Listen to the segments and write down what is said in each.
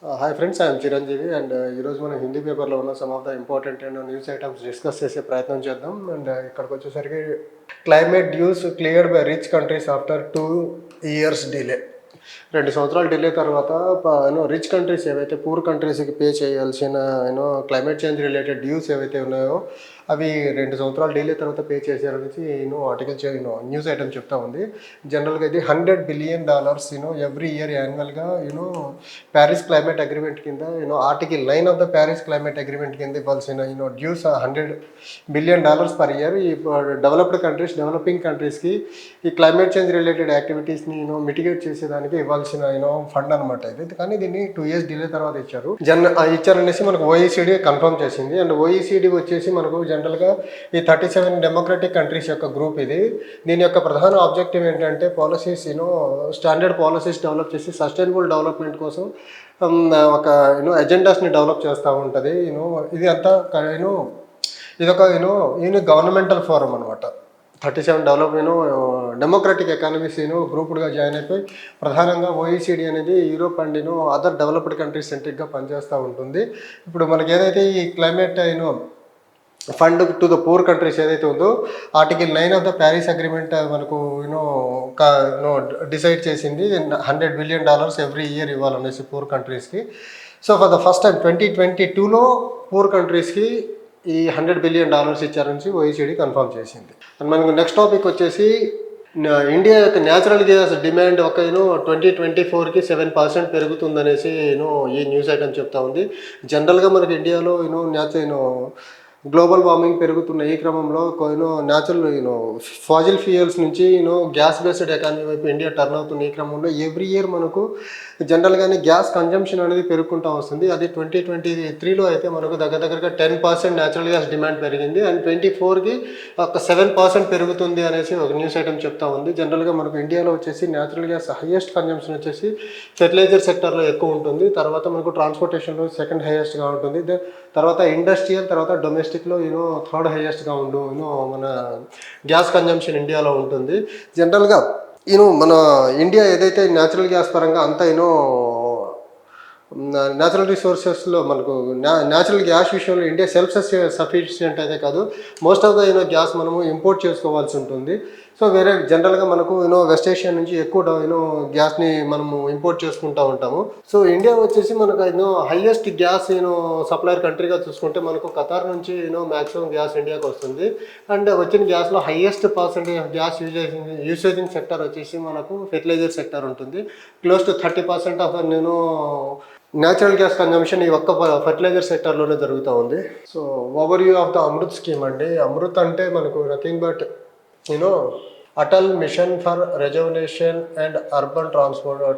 Hi friends, I'm Chiranjeevi and ఈరోజు మనం హిందీ పేపర్లో ఉన్న some of the important and news items discuss చేసే ప్రయత్నం చేద్దాం. అండ్ ఇక్కడికి వచ్చేసరికి climate dues cleared by rich countries after 2 years delay. 2 సంవత్సరాల డిలే తర్వాత రిచ్ కంట్రీస్ ఏవైతే పూర్ కంట్రీస్కి పే చేయాల్సిన క్లైమేట్ చేంజ్ రిలేటెడ్ డ్యూస్ ఏవైతే ఉన్నాయో అవి 2 సంవత్సరాల డిలే తర్వాత పే చేశారనేసి ఆర్టికల్ న్యూస్ ఐటమ్ చెప్తా ఉంది. జనరల్గా ఇది $100 billion every year యాన్యువల్గా Paris climate agreement కింద article 9 of the Paris climate agreement కింద ఇవ్వాల్సిన డ్యూస్ $100 billion పర్ ఇయర్ ఈ డెవలప్డ్ కంట్రీస్ డెవలపింగ్ కంట్రీస్కి ఈ క్లైమేట్ చేంజ్ రిలేటెడ్ యాక్టివిటీస్ని మిటిగేట్ చేసేదానికి ఇవ్వాల్సిన ఫండ్ అనమాట ఇది. కానీ దీన్ని 2 years డిలే తర్వాత ఇచ్చారనేసి మనకు ఓఈసీడీ కన్ఫర్మ్ చేసింది. అండ్ ఓఈసీడీ వచ్చేసి మనకు జనరల్గా ఈ 37 డెమోక్రటిక్ కంట్రీస్ యొక్క గ్రూప్ ఇది. దీని యొక్క ప్రధాన ఆబ్జెక్టివ్ ఏంటంటే పాలసీస్ స్టాండర్డ్ పాలసీస్ డెవలప్ చేసి సస్టైనబుల్ డెవలప్మెంట్ కోసం ఒక ఎజెండాస్ని డెవలప్ చేస్తూ ఉంటుంది. ఇది అంతా ఇదొక గవర్నమెంటల్ ఫోరం అనమాట. 37 డెమోక్రటిక్ ఎకానమీస్ గ్రూప్డ్గా జాయిన్ అయిపోయి ప్రధానంగా ఓఈసీడీ అనేది Europe and other developed countries సెంట్రిక్గా పనిచేస్తూ ఉంటుంది. ఇప్పుడు మనకి ఏదైతే ఈ climate fund to the poor countries ఏదైతే ఉందో article 9 of the Paris agreement మనకు డిసైడ్ చేసింది $100 billion ఎవ్రీ ఇయర్ ఇవ్వాలనేసి పూర్ కంట్రీస్కి. So for the first time 2022లో పూర్ కంట్రీస్కి ఈ $100 billion ఇచ్చారని ఓఈసీడీ కన్ఫర్మ్ చేసింది. అండ్ మనకు నెక్స్ట్ టాపిక్ వచ్చేసి ఇండియా యొక్క న్యాచురల్ గ్యాస్ డిమాండ్ ఒక 2024కి 7% పెరుగుతుందనేసి ఈ న్యూస్ ఐటమ్ చెప్తా ఉంది. జనరల్గా మనకి ఇండియాలో గ్లోబల్ వార్మింగ్ పెరుగుతున్న ఈ క్రమంలో న్యాచురల్ ఫాజిల్ ఫ్యూయల్స్ నుంచి గ్యాస్ బేస్డ్ ఎకానమీ వైపు ఇండియా టర్న్ అవుతున్న ఈ క్రమంలో ఎవ్రీ ఇయర్ మనకు జనరల్గానే గ్యాస్ కన్జంప్షన్ అనేది పెరుగుకుంటూ వస్తుంది. అది 2023లో అయితే మనకు దగ్గరగా 10% న్యాచురల్ గ్యాస్ డిమాండ్ పెరిగింది. అండ్ 24కి ఒక 7% పెరుగుతుంది అనేసి ఒక న్యూస్ ఐటమ్ చెప్తా ఉంది. జనరల్గా మనకు ఇండియాలో వచ్చేసి న్యాచురల్ గ్యాస్ హైయెస్ట్ కన్జంప్షన్ వచ్చేసి ఫెర్టిలైజర్ సెక్టర్లో ఎక్కువ ఉంటుంది. తర్వాత మనకు ట్రాన్స్పోర్టేషన్లో సెకండ్ హైయెస్ట్గా ఉంటుంది. తర్వాత ఇండస్ట్రియల్, తర్వాత డొమెస్టిక్లో థర్డ్ హైయెస్ట్గా మన గ్యాస్ కన్జంప్షన్ ఇండియాలో ఉంటుంది. జనరల్గా మన ఇండియా ఏదైతే న్యాచురల్ గ్యాస్ పరంగా అంతా న్యాచురల్ రిసోర్సెస్లో మనకు న్యాచురల్ గ్యాస్ విషయంలో ఇండియా సెల్ఫ్ సఫిషియెంట్ అయితే కాదు, మోస్ట్ ఆఫ్ ద గ్యాస్ మనము ఇంపోర్ట్ చేసుకోవాల్సి ఉంటుంది. సో వేరే జనరల్గా మనకు వెస్ట్ ఏషియా నుంచి ఎక్కువ గ్యాస్ని మనము ఇంపోర్ట్ చేసుకుంటూ ఉంటాము. సో ఇండియా వచ్చేసి మనకు హైయెస్ట్ గ్యాస్ సప్లయర్ కంట్రీగా చూసుకుంటే మనకు ఖతార్ నుంచి మ్యాక్సిమం గ్యాస్ ఇండియాకి వస్తుంది. అండ్ వచ్చిన గ్యాస్లో హైయెస్ట్ పర్సెంటేజ్ ఆఫ్ గ్యాస్ యూసేజింగ్ సెక్టర్ వచ్చేసి మనకు ఫెర్టిలైజర్ సెక్టర్ ఉంటుంది. Close to 30% of natural gas consumption ఈ ఒక్క ఫర్టిలైజర్ సెక్టర్లోనే జరుగుతూ ఉంది. So overview of the Amrut scheme అండి. అమృత్ అంటే మనకు nothing but Atal mission for reservation and urban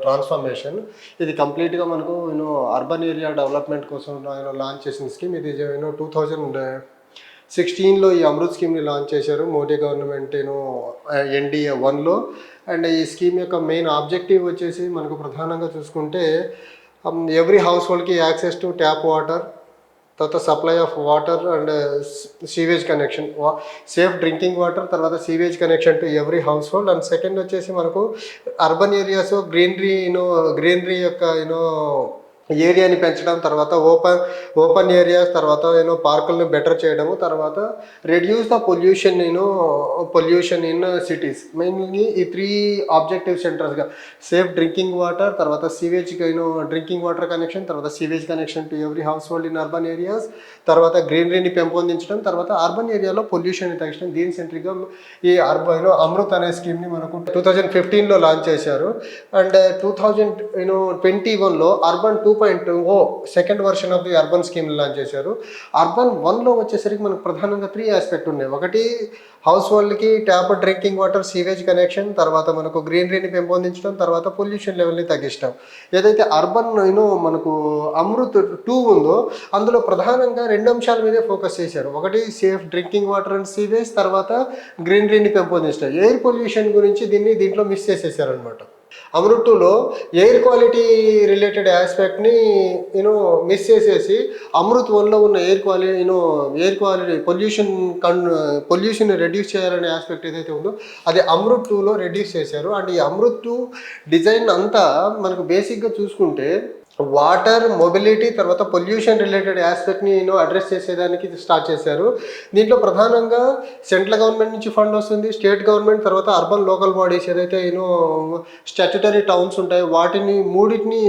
transformation. ఇది కంప్లీట్గా మనకు అర్బన్ ఏరియా డెవలప్మెంట్ కోసం లాంచ్ చేసిన స్కీమ్. ఇది 2016లో ఈ అమృత్ స్కీమ్ని లాంచ్ చేశారు మోడీ గవర్నమెంట్ NDA 1లో. అండ్ ఈ స్కీమ్ యొక్క మెయిన్ ఆబ్జెక్టివ్ వచ్చేసి మనకు ప్రధానంగా చూసుకుంటే ఎవ్రీ హౌస్ హోల్డ్కి యాక్సెస్ టు ట్యాప్ వాటర్, తర్వాత supply of water and sewage connection, safe drinking water, తర్వాత sewage connection to every household. And second వచ్చేసి మనకు అర్బన్ ఏరియాస్ గ్రీనరీ యొక్క ఏరియాని పెంచడం, తర్వాత ఓపెన్ ఏరియాస్, తర్వాత పార్కులను బెటర్ చేయడము, తర్వాత reduce the pollution in cities. Mainly ఈ 3 ఆబ్జెక్టివ్ సెంటర్స్గా సేఫ్ డ్రింకింగ్ వాటర్, తర్వాత సీవేజ్ డ్రింకింగ్ వాటర్ కనెక్షన్, తర్వాత sewage connection to every house hold in urban areas, తర్వాత గ్రీనరీని పెంపొందించడం, తర్వాత అర్బన్ ఏరియాలో పొల్యూషన్ని తగ్గించడం. దీని సెంట్రిక్గా ఈ అమృత్ అనే స్కీమ్ని మనకు 2015లో లాంచ్ చేశారు. అండ్ 2021లో urban 2.0 second version of the urban scheme launch చేశారు. అర్బన్ 1లో వచ్చేసరికి మనకు ప్రధానంగా 3 ఆస్పెక్ట్ ఉన్నాయి. ఒకటి హౌస్ హోల్డ్కి tap drinking water, sewage connection, తర్వాత మనకు గ్రీనరీని పెంపొందించడం, తర్వాత పొల్యూషన్ లెవెల్ని తగ్గించడం. ఏదైతే అర్బన్ మనకు అమృత్ 2 ఉందో అందులో ప్రధానంగా 2 అంశాల మీదే ఫోకస్ చేశారు. ఒకటి safe drinking water and sewage, తర్వాత గ్రీనరీని పెంపొందించడం. ఎయిర్ పొల్యూషన్ గురించి దీంట్లో మిస్ చేసేసారనమాట. అమృత్ 2లో ఎయిర్ క్వాలిటీ రిలేటెడ్ ఆస్పెక్ట్ని మిస్ చేసేసి అమృత్ 1లో ఉన్న ఎయిర్ క్వాలిటీ పొల్యూషన్ రెడ్యూస్ చేయాలనే ఆస్పెక్ట్ ఏదైతే ఉందో అది అమృత్ 2లో రెడ్యూస్ చేశారు. అండ్ ఈ అమృత్ 2 డిజైన్ అంతా మనకు బేసిక్గా చూసుకుంటే వాటర్ మొబిలిటీ తర్వాత పొల్యూషన్ రిలేటెడ్ ఆస్పెక్ట్ని అడ్రస్ చేసేదానికి స్టార్ట్ చేశారు. దీంట్లో ప్రధానంగా సెంట్రల్ గవర్నమెంట్ నుంచి ఫండ్ వస్తుంది, స్టేట్ గవర్నమెంట్ తర్వాత అర్బన్ లోకల్ బాడీస్ ఏదైతే స్టాట్యుటరీ టౌన్స్ ఉంటాయో వాటిని మూడింటిని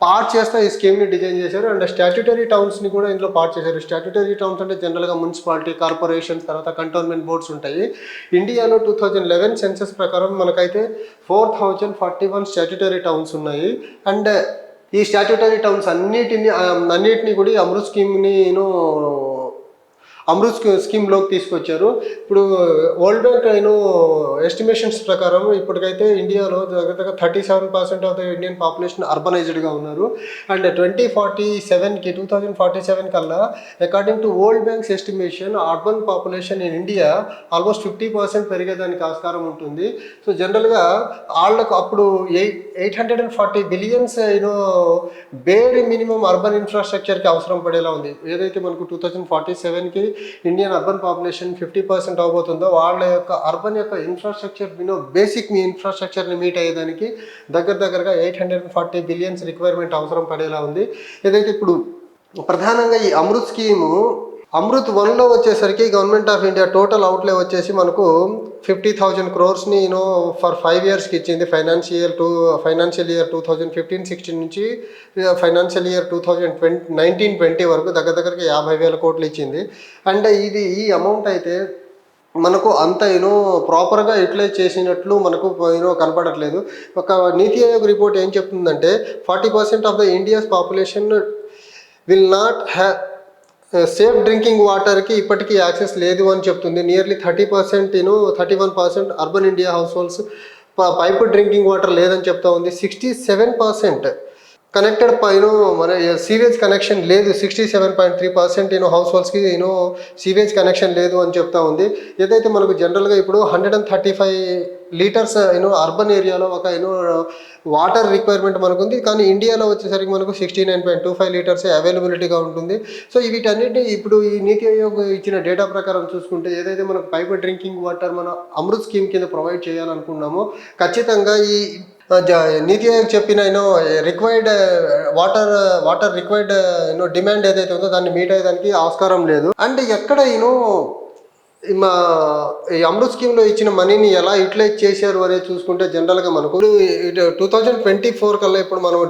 పార్ట్ చేస్తా ఈ స్కీమ్ని డిజైన్ చేశారు. అండ్ స్టాట్యుటరీ టౌన్స్ని కూడా ఇందులో పార్ట్ చేశారు. స్టాట్యుటరీ టౌన్స్ అంటే జనరల్గా మున్సిపాలిటీ, కార్పొరేషన్స్ తర్వాత కంటోన్మెంట్ బోర్డ్స్ ఉంటాయి. ఇండియాలో 2011 సెన్సస్ ప్రకారం మనకైతే 4041 స్టాట్యుటరీ టౌన్స్ ఉన్నాయి. అండ్ ఈ స్టాట్యుటరీ టౌన్స్ అన్నిటినీ కూడా ఈ అమృత్ స్కీమ్ని అమృత్ స్కీమ్లోకి తీసుకొచ్చారు. ఇప్పుడు వరల్డ్ బ్యాంక్ ఎస్టిమేషన్స్ ప్రకారం ఇప్పటికైతే ఇండియాలో దగ్గర 37% ఆఫ్ ద ఇండియన్ పాపులేషన్ అర్బనైజ్డ్గా ఉన్నారు. అండ్ 2047 కల్లా according to world banks estimation urban population in India almost 50% పెరిగేదానికి ఆస్కారం ఉంటుంది. సో జనరల్గా వాళ్ళకు అప్పుడు 840 బిలియన్స్ బేర్ మినిమం అర్బన్ ఇన్ఫ్రాస్ట్రక్చర్కి అవసరం పడేలా ఉంది. ఏదైతే మనకు 2047కి ఇండియన్ అర్బన్ పాపులేషన్ 50% అవబోతుందో వాళ్ళ యొక్క అర్బన్ యొక్క ఇన్ఫ్రాస్ట్రక్చర్ బేసిక్ ఇన్ఫ్రాస్ట్రక్చర్ని మీట్ అయ్యేదానికి దగ్గరగా 840 బిలియన్స్ రిక్వైర్మెంట్ అవసరం పడేలా ఉంది. ఏదైతే ఇప్పుడు ప్రధానంగా ఈ అమృత్ స్కీము అమృత్ 1లో వచ్చేసరికి గవర్నమెంట్ ఆఫ్ ఇండియా టోటల్ అవుట్లే వచ్చేసి మనకు 50,000 క్రోర్స్ని ఫర్ 5 ఇయర్స్కి ఇచ్చింది. ఫైనాన్షియల్ ఇయర్ 2015-16 నుంచి ఫైనాన్షియల్ ఇయర్ 2019-20 వరకు దగ్గరగా 50,000 కోట్లు ఇచ్చింది. అండ్ ఈ అమౌంట్ అయితే మనకు అంత ప్రాపర్గా యూటిలైజ్ చేసినట్లు మనకు కనపడట్లేదు. ఒక నీతి ఆయోగ్ రిపోర్ట్ ఏం చెప్తుందంటే 40% of the India's population will not have safe drinking వాటర్కి ఇప్పటికీ యాక్సెస్ లేదు అని చెప్తుంది. Nearly 30% 31% urban India house holds pipe drinking water లేదని చెప్తా ఉంది. 67% కనెక్టెడ్ మన సీవేజ్ కనెక్షన్ లేదు. 67.3% హౌస్ హోల్డ్స్కి సీవేజ్ కనెక్షన్ లేదు అని చెప్తా ఉంది. ఏదైతే మనకు జనరల్గా ఇప్పుడు 135 లీటర్స్ అర్బన్ ఏరియాలో ఒక వాటర్ రిక్వైర్మెంట్ మనకు ఉంది. కానీ ఇండియాలో వచ్చేసరికి మనకు 69.25 లీటర్సే అవైలబిలిటీగా ఉంటుంది. సో వీటన్నిటిని ఇప్పుడు ఈ నీతి ఆయోగ్ ఇచ్చిన డేటా ప్రకారం చూసుకుంటే ఏదైతే మనకు పైప్ డ్రింకింగ్ వాటర్ మన అమృత్ స్కీమ్ కింద ప్రొవైడ్ చేయాలనుకున్నామో ఖచ్చితంగా ఈ నీతి ఆయోగ్ చెప్పిన రిక్వైర్డ్ వాటర్ రిక్వైర్డ్ డిమాండ్ ఏదైతే ఉందో దాన్ని మీట్ అయ్యేదానికి ఆస్కారం లేదు. అండ్ ఎక్కడ ఈ అమృత్ స్కీమ్లో ఇచ్చిన మనీని ఎలా యూటిలైజ్ చేశారు అనేది చూసుకుంటే జనరల్గా మనకు 2024 కల్లా ఇప్పుడు మనం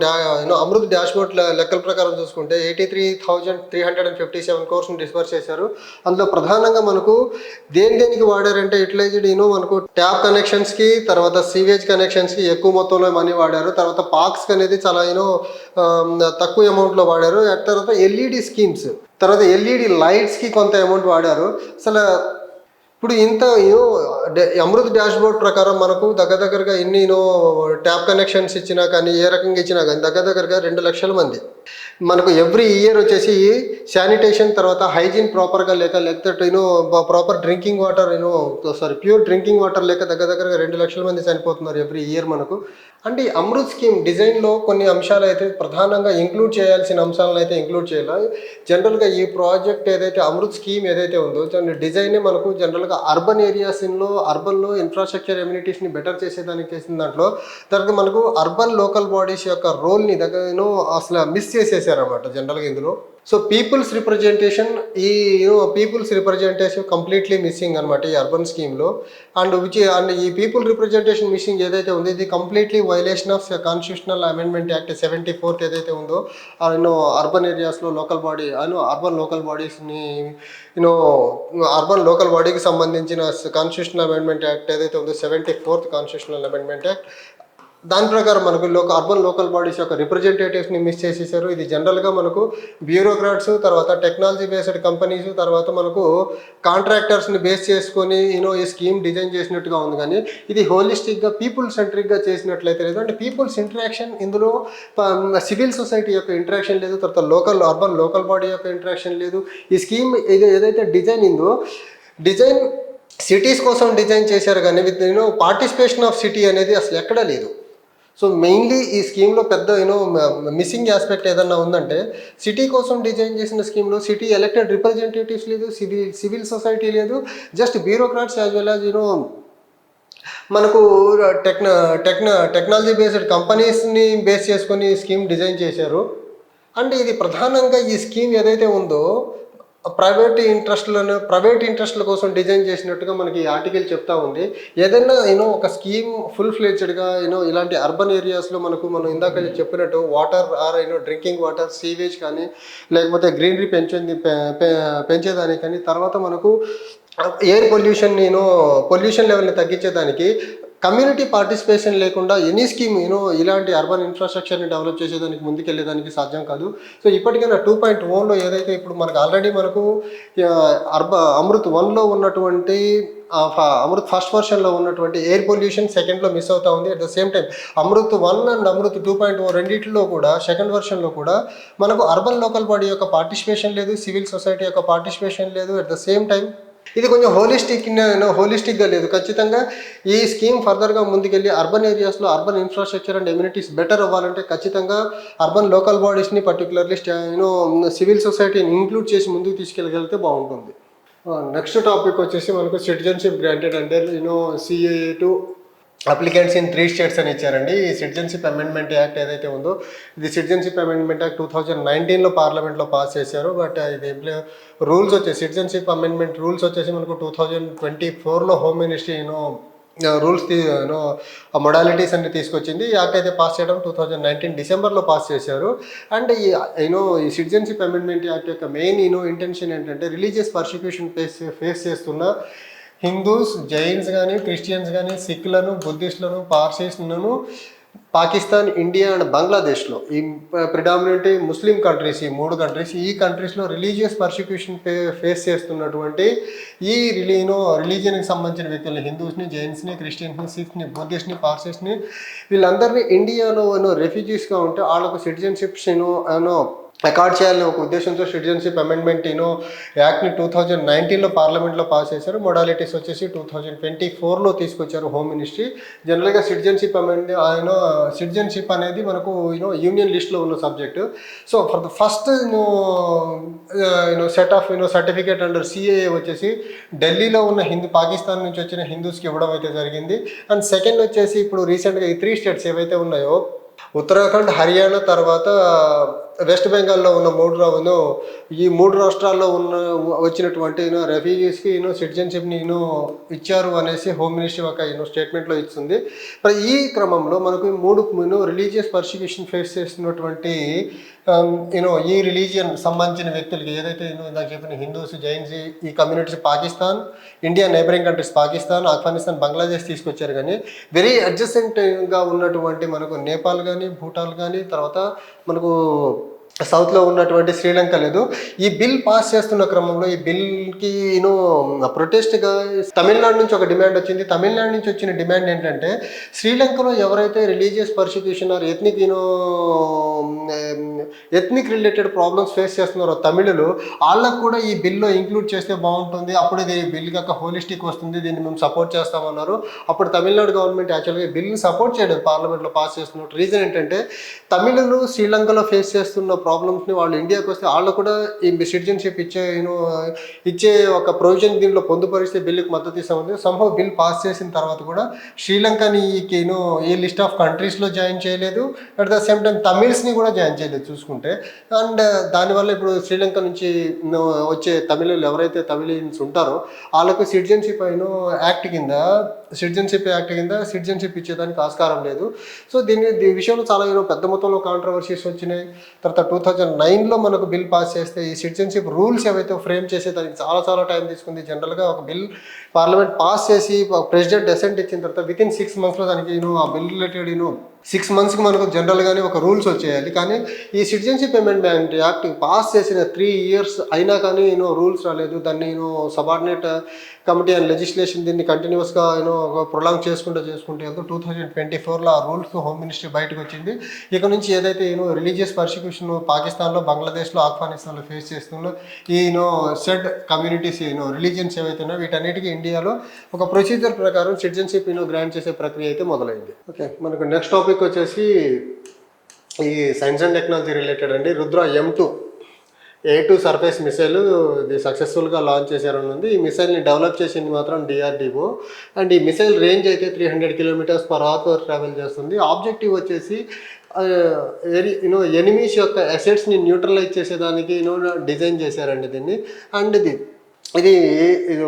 అమృత్ డాష్బోర్డ్ లెక్కల ప్రకారం చూసుకుంటే 83,357 కోర్స్ని డిస్బర్స్ చేశారు. అందులో ప్రధానంగా మనకు దేనికి వాడారంటే యూటిలైజ్డ్ మనకు ట్యాప్ కనెక్షన్స్కి తర్వాత సీవేజ్ కనెక్షన్స్కి ఎక్కువ మొత్తంలో మనీ వాడారు. తర్వాత పార్క్స్కి అనేది చాలా తక్కువ అమౌంట్లో వాడారు. తర్వాత ఎల్ఈడి స్కీమ్స్ తర్వాత ఎల్ఈడి లైట్స్కి కొంత అమౌంట్ వాడారు. అసలు ఇప్పుడు ఇంత అమృత్ డాష్బోర్డ్ ప్రకారం మనకు దగ్గరగా ఎన్ని ట్యాప్ కనెక్షన్స్ ఇచ్చినా కానీ ఏ రకంగా ఇచ్చినా కానీ దగ్గరగా 2 లక్షల మంది మనకు ఎవ్రీ ఇయర్ వచ్చేసి శానిటేషన్ తర్వాత హైజీన్ ప్రాపర్గా లేకపోతే proper drinking water pure drinking water లేక దగ్గరగా 2 లక్షల మంది చనిపోతున్నారు ఎవ్రీ ఇయర్ మనకు. అంటే ఈ అమృత్ స్కీమ్ డిజైన్లో కొన్ని అంశాలు అయితే ప్రధానంగా ఇంక్లూడ్ చేయాల్సిన అంశాలను అయితే ఇంక్లూడ్ చేయాలి. జనరల్గా ఈ ప్రాజెక్ట్ ఏదైతే అమృత్ స్కీమ్ ఏదైతే ఉందో డిజైనే మనకు జనరల్గా అర్బన్ అర్బన్లో ఇన్ఫ్రాస్ట్రక్చర్ ఎమ్యూనిటీస్ని బెటర్ చేసేదానికి చేసిన దాంట్లో తర్వాత మనకు అర్బన్ లోకల్ బాడీస్ యొక్క రోల్ని అసలు మిస్ చేసేసారన్నమాట జనరల్గా ఇందులో. So peoples representation completely missing అనమాట ఈ అర్బన్ స్కీమ్లో. అండ్ ఈ పీపుల్ రిప్రజెంటేషన్ మిస్సింగ్ ఏదైతే ఉందో ఇది completely violation of constitutional amendment act 74 ఏదైతే ఉందో అర్బన్ ఏరియాస్లో అర్బన్ లోకల్ బాడీస్ని అర్బన్ లోకల్ బాడీకి సంబంధించిన కాన్స్టిట్యూషనల్ అమెండ్మెంట్ యాక్ట్ ఏదైతే ఉందో 74th కాన్స్టిట్యూషనల్ అమెండ్మెంట్ యాక్ట్ దాని ప్రకారం మనకు అర్బన్ లోకల్ బాడీస్ యొక్క రిప్రజెంటేటివ్స్ని మిస్ చేసేసారు. ఇది జనరల్గా మనకు బ్యూరోక్రాట్స్ తర్వాత టెక్నాలజీ బేస్డ్ కంపెనీస్ తర్వాత మనకు కాంట్రాక్టర్స్ని బేస్ చేసుకొని ఈ స్కీమ్ డిజైన్ చేసినట్టుగా ఉంది. కానీ ఇది హోలిస్టిక్గా పీపుల్ సెంట్రిక్గా చేసినట్లయితే లేదు. అంటే పీపుల్స్ ఇంటరాక్షన్ ఇందులో సివిల్ సొసైటీ యొక్క ఇంటరాక్షన్ లేదు. తర్వాత అర్బన్ లోకల్ బాడీ యొక్క ఇంటరాక్షన్ లేదు. ఈ స్కీమ్ ఏదైతే డిజైన్ సిటీస్ కోసం డిజైన్ చేశారు కానీ విత్ పార్టిసిపేషన్ ఆఫ్ సిటీ అనేది అసలు ఎక్కడా లేదు. సో మెయిన్లీ ఈ స్కీమ్లో పెద్ద మిస్సింగ్ ఆస్పెక్ట్ ఏదన్నా ఉందంటే సిటీ కోసం డిజైన్ చేసిన స్కీమ్లో సిటీ ఎలక్టెడ్ రిప్రజెంటేటివ్స్ లేదు, సివిల్ సొసైటీ లేదు, just bureaucrats as well as మనకు టెక్నాలజీ బేస్డ్ కంపెనీస్ని బేస్ చేసుకొని స్కీమ్ డిజైన్ చేశారు. అండ్ ఇది ప్రధానంగా ఈ స్కీమ్ ఏదైతే ఉందో ప్రైవేట్ ఇంట్రెస్ట్ల కోసం డిజైన్ చేసినట్టుగా మనకి ఈ ఆర్టికల్ చెప్తా ఉంది. ఏదైనా ఒక స్కీమ్ ఫుల్ ఫ్లెడ్జ్డ్గా ఇలాంటి అర్బన్ ఏరియాస్లో మనం ఇందాక చెప్పినట్టు water or drinking water, sewage కానీ లేకపోతే గ్రీనరీ పెంచేదానికి కానీ, తర్వాత మనకు ఎయిర్ పొల్యూషన్ లెవెల్ని తగ్గించేదానికి కమ్యూనిటీ పార్టిసిపేషన్ లేకుండా ఎనీ స్కీమ్ ఇలాంటి అర్బన్ ఇన్ఫ్రాస్ట్రక్చర్ని డెవలప్ చేసేదానికి ముందుకెళ్ళేదానికి సాధ్యం కాదు. సో ఇప్పటికైనా 2.1లో ఏదైతే ఇప్పుడు మనకు అమృత్ 1లో ఉన్నటువంటి అమృత్ ఫస్ట్ వర్షన్లో ఉన్నటువంటి ఎయిర్ పొల్యూషన్ సెకండ్లో మిస్ అవుతా ఉంది. At the same time Amrit 1 and Amrit 2.0 రెండింటిలో కూడా సెకండ్ వర్షన్లో కూడా మనకు అర్బన్ లోకల్ బాడీ యొక్క పార్టిసిపేషన్ లేదు, సివిల్ సొసైటీ యొక్క పార్టిసిపేషన్ లేదు. అట్ ద సేమ్ టైం ఇది కొంచెం హోలిస్టిక్గా లేదు. ఖచ్చితంగా ఈ స్కీమ్ ఫర్దర్గా ముందుకెళ్ళి అర్బన్ ఏరియాస్లో urban infrastructure and amenities better అవ్వాలంటే ఖచ్చితంగా అర్బన్ లోకల్ బాడీస్ని పర్టికులర్లీ సివిల్ సొసైటీని ఇంక్లూడ్ చేసి ముందుకు తీసుకెళ్ళగలిగితే బాగుంటుంది. నెక్స్ట్ టాపిక్ వచ్చేసి మనకు citizenship granted under CAA to applicants in 3 states అని ఇచ్చారండి. ఈ సిటిజన్షిప్ అమెండ్మెంట్ యాక్ట్ ఏదైతే ఉందో ఇది సిటిజన్షిప్ అమెండ్మెంట్ యాక్ట్ 2019లో పార్లమెంట్లో పాస్ చేశారు. బట్ ఇది రూల్స్ వచ్చేసి సిటిజన్షిప్ అమెండ్మెంట్ రూల్స్ వచ్చేసి మనకు 2024లో హోమ్ మినిస్ట్రీ రూల్స్ మొడాలిటీస్ అన్ని తీసుకొచ్చింది. ఈ యాక్ట్ అయితే పాస్ చేయడం 2019 డిసెంబర్లో పాస్ చేశారు. అండ్ ఈ సిటిజన్షిప్ అమెండ్మెంట్ యాక్ట్ యొక్క మెయిన్ ఇంటెన్షన్ ఏంటంటే రిలీజియస్ పర్సిక్యూషన్ ఫేస్ చేస్తున్న హిందూస్, జైన్స్ కానీ, క్రిస్టియన్స్ కానీ, సిఖ్లను, బుద్ధిస్టులను, పార్సీస్లను పాకిస్తాన్, ఇండియా అండ్ బంగ్లాదేశ్లో ఈ ప్రిడామినెంట్ ముస్లిం కంట్రీస్, ఈ 3 కంట్రీస్లో రిలీజియస్ పర్సిక్యూషన్ ఫేస్ చేస్తున్నటువంటి ఈ రిలీజియన్కి సంబంధించిన వ్యక్తులని హిందూస్ని, జైన్స్ని, క్రిస్టియన్స్ని, సిఖ్ని, బుద్ధిస్ట్ని, పార్సీస్ని వీళ్ళందరినీ ఇండియాలో రెఫ్యూజీస్గా ఉంటే వాళ్ళకు సిటిజన్షిప్స్ అకార్డ్ చేయాలని ఒక ఉద్దేశంతో సిటిజన్షిప్ అమెండ్మెంట్ యాక్ట్ని 2019లో పార్లమెంట్లో పాస్ చేశారు. మొడాలిటీస్ వచ్చేసి 2024లో తీసుకొచ్చారు హోమ్ మినిస్ట్రీ. జనరల్గా సిటిజన్షిప్ అనేది మనకు యూనియన్ లిస్ట్లో ఉన్న subject. So for the first set of certificate under CAA వచ్చేసి ఢిల్లీలో ఉన్న పాకిస్తాన్ నుంచి వచ్చిన హిందూస్కి ఇవ్వడం అయితే జరిగింది. అండ్ సెకండ్ వచ్చేసి ఇప్పుడు రీసెంట్గా ఈ 3 స్టేట్స్ ఏవైతే ఉన్నాయో ఉత్తరాఖండ్, హర్యానా, తర్వాత వెస్ట్ బెంగాల్లో ఉన్న 3 రాష్ట్రాల్లో వచ్చినటువంటి రెఫ్యూజీస్కి సిటిజన్షిప్ని ఇచ్చారు అనేసి హోమ్ మినిస్ట్రీ ఒక స్టేట్మెంట్లో ఇస్తుంది. ఈ క్రమంలో మనకు 3 రిలీజియస్ పర్సిక్యూషన్ ఫేస్ చేస్తున్నటువంటి ఈ రిలీజియన్ సంబంధించిన వ్యక్తులకి ఏదైతే ఇందాక చెప్పిన హిందూస్, జైన్స్ ఈ communities Pakistan, India neighbouring countries Pakistan, Afghanistan, Bangladesh తీసుకొచ్చారు. కానీ వెరీ అడ్జసెంట్గా ఉన్నటువంటి మనకు నేపాల్ కానీ, భూటాన్ కానీ, తర్వాత మనకు సౌత్లో ఉన్నటువంటి శ్రీలంక లేదు. ఈ బిల్ పాస్ చేస్తున్న క్రమంలో ఈ బిల్కి ప్రొటెస్ట్గా తమిళనాడు నుంచి ఒక డిమాండ్ వచ్చింది. తమిళనాడు నుంచి వచ్చిన డిమాండ్ ఏంటంటే శ్రీలంకలో ఎవరైతే religious persecution or ethnic related problems face చేస్తున్నారో తమిళులు, వాళ్ళకు కూడా ఈ బిల్లో ఇంక్లూడ్ చేస్తే బాగుంటుంది, అప్పుడు ఇది బిల్ యొక్క హోలిస్టిక్ వస్తుంది, దీన్ని మేము సపోర్ట్ చేస్తామన్నారు. అప్పుడు తమిళనాడు గవర్నమెంట్ యాక్చువల్గా ఈ బిల్ని సపోర్ట్ చేయడం పార్లమెంట్లో పాస్ చేస్తున్నట్టు. రీజన్ ఏంటంటే తమిళులు శ్రీలంకలో ఫేస్ చేస్తున్న ప్రాబ్లమ్స్ని వాళ్ళు ఇండియాకి వస్తే వాళ్ళు కూడా ఈ సిటిజన్షిప్ ఇచ్చే ఒక ప్రొవిజన్ దీనిలో పొందుపరిస్తే బిల్లుకి మద్దతు ఇస్తామంది. సంభవ్ బిల్ పాస్ చేసిన తర్వాత కూడా శ్రీలంకని ఈ లిస్ట్ ఆఫ్ కంట్రీస్లో జాయిన్ చేయలేదు. అట్ ద సేమ్ టైం తమిళ్స్ని కూడా జాయిన్ చేయలేదు చూసుకుంటే. అండ్ దానివల్ల ఇప్పుడు శ్రీలంక నుంచి వచ్చే తమిళులు ఎవరైతే తమిళన్స్ ఉంటారో వాళ్ళకు సిటిజన్షిప్ యాక్ట్ కింద సిటిజన్షిప్ ఇచ్చేదానికి ఆస్కారం లేదు. సో దీని విషయంలో చాలా పెద్ద మొత్తంలో కాంట్రవర్సీస్ వచ్చినాయి. తర్వాత 2009లో మనకు బిల్ పాస్ చేస్తే ఈ సిటిజన్షిప్ రూల్స్ ఏవైతే ఫ్రేమ్ చేసే దానికి చాలా టైం తీసుకుంది. జనరల్గా ఒక బిల్ పార్లమెంట్ పాస్ చేసి ప్రెసిడెంట్ డెసెంట్ ఇచ్చిన తర్వాత వితిన్ 6 monthsలో దానికి ఆ బిల్ రిలేటెడ్ 6 monthsకి మనకు జనరల్గానే ఒక రూల్స్ వచ్చేయాలి. కానీ ఈ సిటిజన్షిప్ అమెండ్మెంట్ యాక్ట్ పాస్ చేసిన 3 years అయినా కానీ రూల్స్ రాలేదు. దాన్ని సబార్డినేట్ కమిటీ అండ్ లెజిస్లేషన్ దీన్ని కంటిన్యూస్గా ప్రొలాంగ్ చేసుకుంటూ 2024లో ఆ రూల్స్ హోమ్ మినిస్ట్రీ బయటకు వచ్చింది. ఇక నుంచి ఏదైతే రిలీజియస్ పర్సిక్యూషన్ పాకిస్తాన్లో, బంగ్లాదేశ్లో, ఆఫ్ఘనిస్తాన్లో ఫేస్ చేస్తున్న ఈ సెడ్ కమ్యూనిటీస్ రిలీజియన్స్ ఏవైతే ఉన్నాయో వీటన్నిటికీ ఇండియాలో ఒక ప్రొసీజర్ ప్రకారం సిటిజన్షిప్ గ్రాంట్ చేసే ప్రక్రియ అయితే మొదలైంది. ఓకే, మనకు నెక్స్ట్ టాపిక్ వచ్చేసి ఈ సైన్స్ అండ్ టెక్నాలజీ రిలేటెడ్ అండి. Rudra M2 A2 surface missile ఇది సక్సెస్ఫుల్గా లాంచ్ చేశారని ఉంది. ఈ మిసైల్ని డెవలప్ చేసింది మాత్రం DRDO. అండ్ ఈ మిసైల్ రేంజ్ అయితే 300 km/h ట్రావెల్ చేస్తుంది. ఆబ్జెక్టివ్ వచ్చేసి ఎనిమీస్ యొక్క అసెట్స్ని న్యూట్రలైజ్ చేసేదానికి డిజైన్ చేశారండి దీన్ని. అండ్ ఇది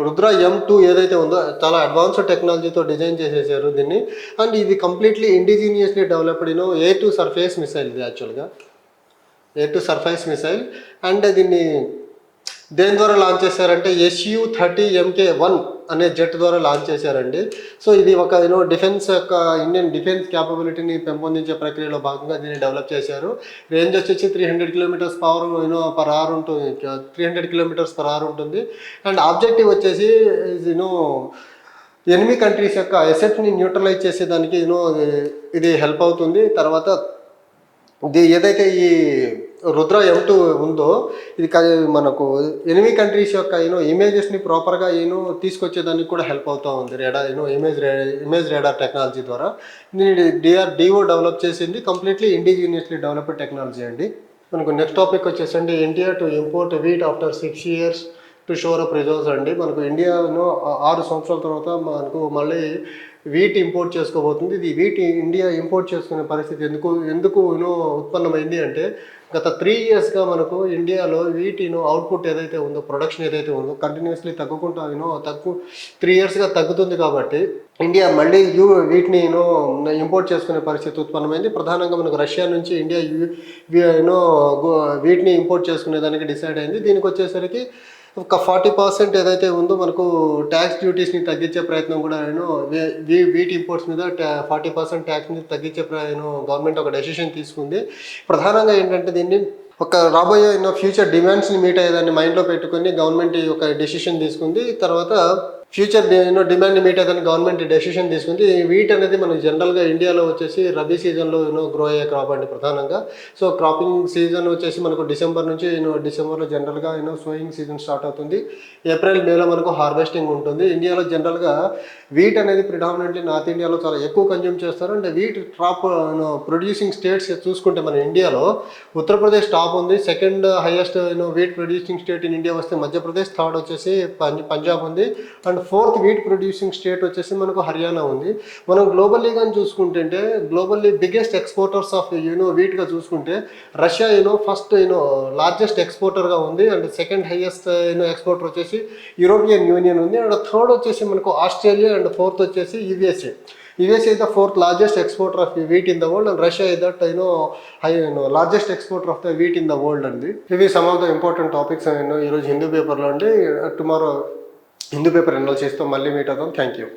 రుద్ర M2 ఏదైతే ఉందో చాలా అడ్వాన్స్డ్ టెక్నాలజీతో డిజైన్ చేసేసారు దీన్ని. అండ్ ఇది completely indigenously developed A2 surface missile ఇది యాక్చువల్గా A2 సర్ఫేస్ మిసైల్. అండ్ దీన్ని దేని ద్వారా లాంచ్ చేశారంటే Su-30MK1 అనే జెట్ ద్వారా లాంచ్ చేశారండి. సో ఇది ఒక డిఫెన్స్ యొక్క ఇండియన్ డిఫెన్స్ క్యాపబిలిటీని పెంపొందించే ప్రక్రియలో భాగంగా దీన్ని డెవలప్ చేశారు. రేంజ్ వచ్చేసి 300 km/h ఉంటుంది, 300 km/h ఉంటుంది. అండ్ ఆబ్జెక్టివ్ వచ్చేసి ఎనిమీ కంట్రీస్ యొక్క ఎసెట్ని న్యూట్రలైజ్ చేసేదానికి ఇది హెల్ప్ అవుతుంది. తర్వాత ఏదైతే ఈ రుద్ర M2 ఉందో ఇది మనకు ఎనిమీ కంట్రీస్ యొక్క ఇమేజెస్ని ప్రాపర్గా తీసుకొచ్చేదానికి కూడా హెల్ప్ అవుతూ ఉంది ఇమేజ్ రేడార్ టెక్నాలజీ ద్వారా. దీన్ని DRDO డెవలప్ చేసింది, కంప్లీట్లీ ఇండిజినియస్లీ డెవలప్డ్ టెక్నాలజీ అండి. మనకు నెక్స్ట్ టాపిక్ వచ్చేసండి India to import wheat after 6 years to shore up reserves అండి. మనకు ఇండియాలో 6 సంవత్సరాల తర్వాత మనకు మళ్ళీ వీట్ ఇంపోర్ట్ చేసుకోబోతుంది. ఇది వీట్ ఇండియా ఇంపోర్ట్ చేసుకునే పరిస్థితి ఎందుకు ఉత్పన్నమైంది అంటే గత 3 yearsగా మనకు ఇండియాలో వీట్ అవుట్పుట్ ఏదైతే ఉందో, ప్రొడక్షన్ ఏదైతే ఉందో కంటిన్యూస్లీ తగ్గుకుంటా 3 yearsగా తగ్గుతుంది. కాబట్టి ఇండియా మళ్ళీ వీటిని ఇంపోర్ట్ చేసుకునే పరిస్థితి ఉత్పన్నమైంది. ప్రధానంగా మనకు రష్యా నుంచి ఇండియా వీటిని ఇంపోర్ట్ చేసుకునే దానికి డిసైడ్ అయింది. దీనికి వచ్చేసరికి ఒక 40% ఏదైతే ఉందో మనకు ట్యాక్స్ డ్యూటీస్ని తగ్గించే ప్రయత్నం కూడా వీట్ ఇంపోర్ట్స్ మీద 40% ట్యాక్స్ని తగ్గించే గవర్నమెంట్ ఒక డెసిషన్ తీసుకుంది. ప్రధానంగా ఏంటంటే దీన్ని ఒక రాబోయే ఫ్యూచర్ డిమాండ్స్ని మీట్ అయ్యేదాన్ని మైండ్లో పెట్టుకుని గవర్నమెంట్ ఒక డెసిషన్ తీసుకుంది. తర్వాత ఫ్యూచర్ డిమాండ్ మీట్ అయ్యేదాన్ని గవర్నమెంట్ డెసిషన్ తీసుకుంది. వీట్ అనేది మనకి జనరల్గా ఇండియాలో వచ్చేసి రబీ సీజన్లో గ్రో అయ్యే క్రాప్ అండి ప్రధానంగా. సో క్రాపింగ్ సీజన్ వచ్చేసి మనకు డిసెంబర్ నుంచి డిసెంబర్లో జనరల్గా సోయింగ్ సీజన్ స్టార్ట్ అవుతుంది. ఏప్రిల్ మేలో మనకు హార్వెస్టింగ్ ఉంటుంది. ఇండియాలో జనరల్గా వీట్ అనేది ప్రిడామినెంట్లీ నార్త్ ఇండియాలో చాలా ఎక్కువ కన్జ్యూమ్ చేస్తారు. అంటే వీట్ క్రాప్ ప్రొడ్యూసింగ్ స్టేట్స్ చూసుకుంటే మన ఇండియాలో ఉత్తరప్రదేశ్ టాప్ ఉంది. Second highest wheat producing state in India వస్తే మధ్యప్రదేశ్, థర్డ్ వచ్చేసి పంజాబ్ ఉంది. And fourth wheat producing state వచ్చేసి మనకు హర్యానా ఉంది. మనం గ్లోబల్లీ కానీ చూసుకుంటే గ్లోబల్లీ బిగ్గెస్ట్ ఎక్స్పోర్టర్స్ ఆఫ్ వీట్గా చూసుకుంటే రష్యా ఫస్ట్ లార్జెస్ట్ ఎక్స్పోర్టర్గా ఉంది. అండ్ సెకండ్ హైయెస్ట్ ఎక్స్పోర్టర్ వచ్చేసి యూరోపియన్ యూనియన్ ఉంది. అండ్ థర్డ్ వచ్చేసి మనకు ఆస్ట్రేలియా. అండ్ ఫోర్త్ వచ్చేసి USA. USA is the fourth largest exporter of wheat in the world, and Russia is that largest exporter of the wheat in the world. And ఇవి some of the important topics ఈరోజు హిందూ పేపర్లో అండి. Tomorrow Hindu paper enrol చేస్తూ మళ్ళీ meet అవుతాం. Thank you.